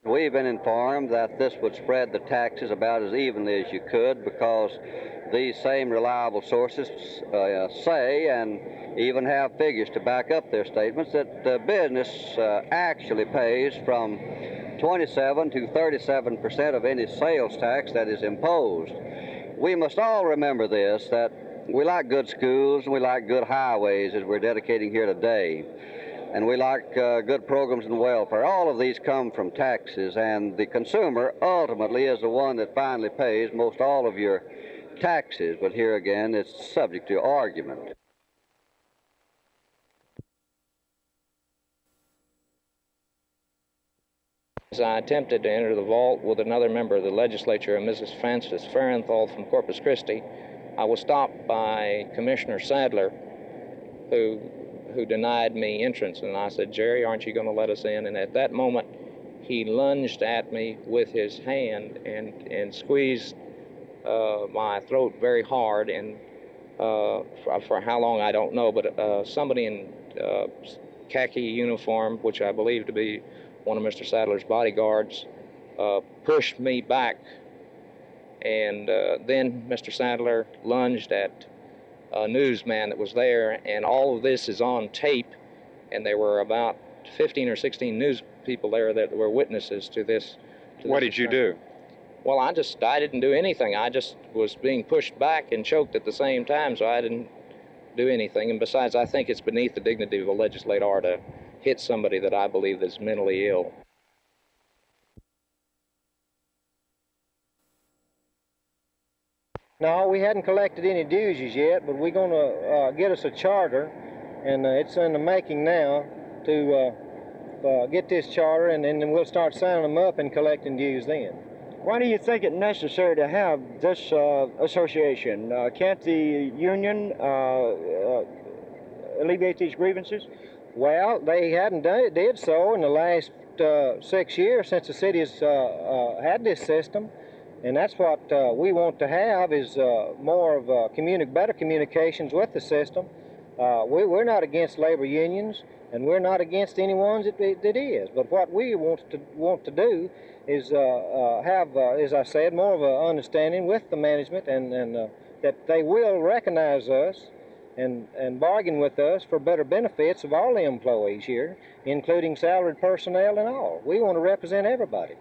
We've been informed that this would spread the taxes about as evenly as you could, because these same reliable sources say, and even have figures to back up their statements, that business actually pays from 27 to 37% of any sales tax that is imposed. We must all remember this, that we like good schools and we like good highways, as we're dedicating here today. And we like good programs and welfare. All of these come from taxes, and the consumer ultimately is the one that finally pays most all of your taxes. But here again, it's subject to argument. As I attempted to enter the vault with another member of the legislature, Mrs. Frances Farenthold from Corpus Christi, I was stopped by Commissioner Sadler, who denied me entrance. And I said, "Jerry, aren't you going to let us in?" And at that moment, he lunged at me with his hand and squeezed my throat very hard. And for how long, I don't know, but somebody in khaki uniform, which I believe to be one of Mr. Sadler's bodyguards, pushed me back. And then Mr. Sadler lunged at a newsman that was there, and all of this is on tape, and there were about 15 or 16 news people there that were witnesses to this. What did you do? Well, I didn't do anything. I just was being pushed back and choked at the same time, so I didn't do anything. And besides, I think it's beneath the dignity of a legislator to hit somebody that I believe is mentally ill. No, we hadn't collected any dues as yet, but we're going to get us a charter, and it's in the making now to get this charter, and then we'll start signing them up and collecting dues then. Why do you think it's necessary to have this association? Can't the union alleviate these grievances? Well, they hadn't did so in the last 6 years since the city has had this system. And that's what we want to have, is more of better communications with the system. We're not against labor unions, and we're not against any ones that is. But what we want to do is have, as I said, more of an understanding with the management, and that they will recognize us and bargain with us for better benefits of all the employees here, including salaried personnel and all. We want to represent everybody.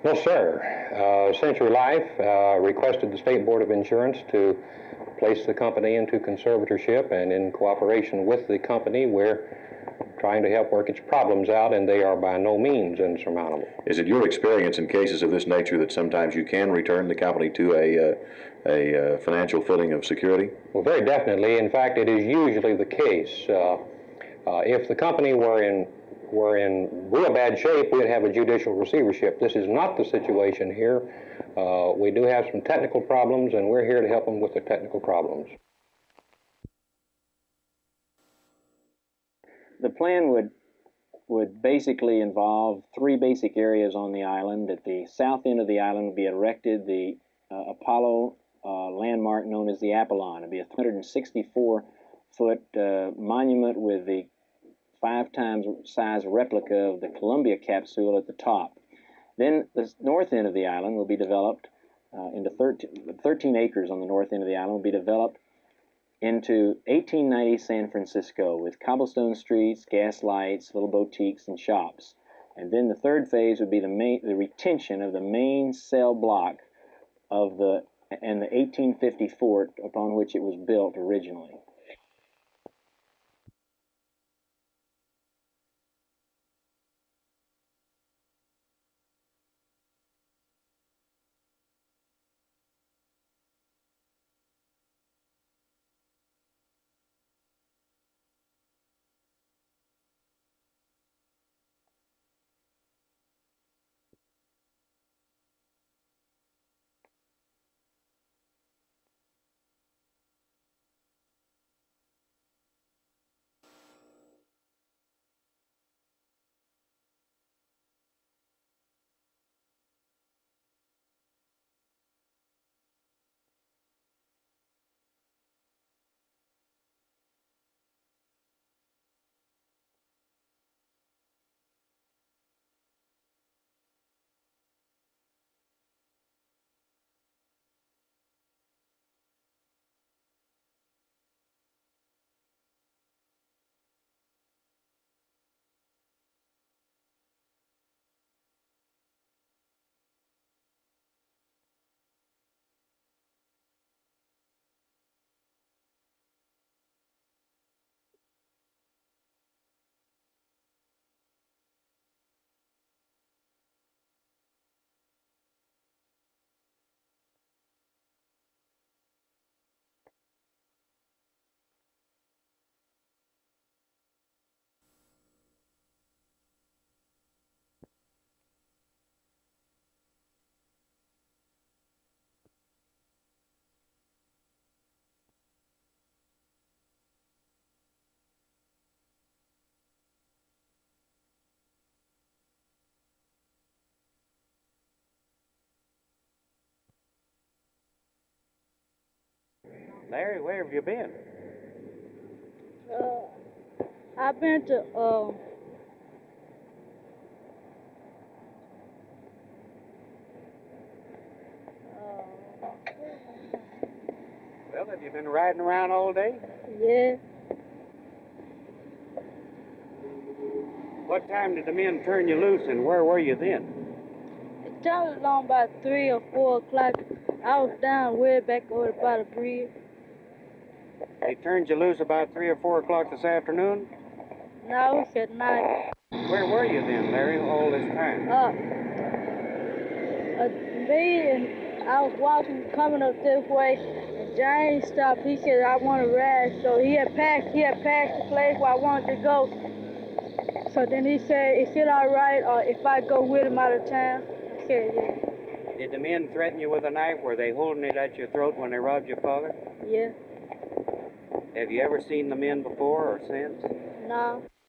No, sir. Century Life requested the State Board of Insurance to place the company into conservatorship, and in cooperation with the company, we're trying to help work its problems out, and they are by no means insurmountable. Is it your experience in cases of this nature that sometimes you can return the company to a financial footing of security? Well, very definitely. In fact, it is usually the case. If the company were in real bad shape, we'd have a judicial receivership. This is not the situation here. We do have some technical problems, and we're here to help them with their technical problems. The plan would basically involve 3 basic areas on the island. At the south end of the island would be erected the Apollo landmark known as the Apollon. It would be a 164-foot monument with the 5 times size replica of the Columbia capsule at the top. Then the north end of the island will be developed into 13 acres on the north end of the island will be developed into 1890 San Francisco with cobblestone streets, gas lights, little boutiques, and shops. And then the third phase would be the retention of the main cell block of the 1850 fort upon which it was built originally. Larry, where have you been? I've been to Well, have you been riding around all day? yeah, What time did the men turn you loose, and where were you then? it turned along about 3 or 4 o'clock. I was down way back over by the bridge. They turned you loose about 3 or 4 o'clock this afternoon? Now it's at night. Where were you then, Larry, all this time? Me and I was walking, coming up this way, and James stopped. He said, I want to ride. So he had passed the place where I wanted to go. So then he said, is it all right if I go with him out of town? I said, yeah. Did the men threaten you with a knife? Were they holding it at your throat when they robbed your father? Yeah. Have you ever seen the men before or since? No.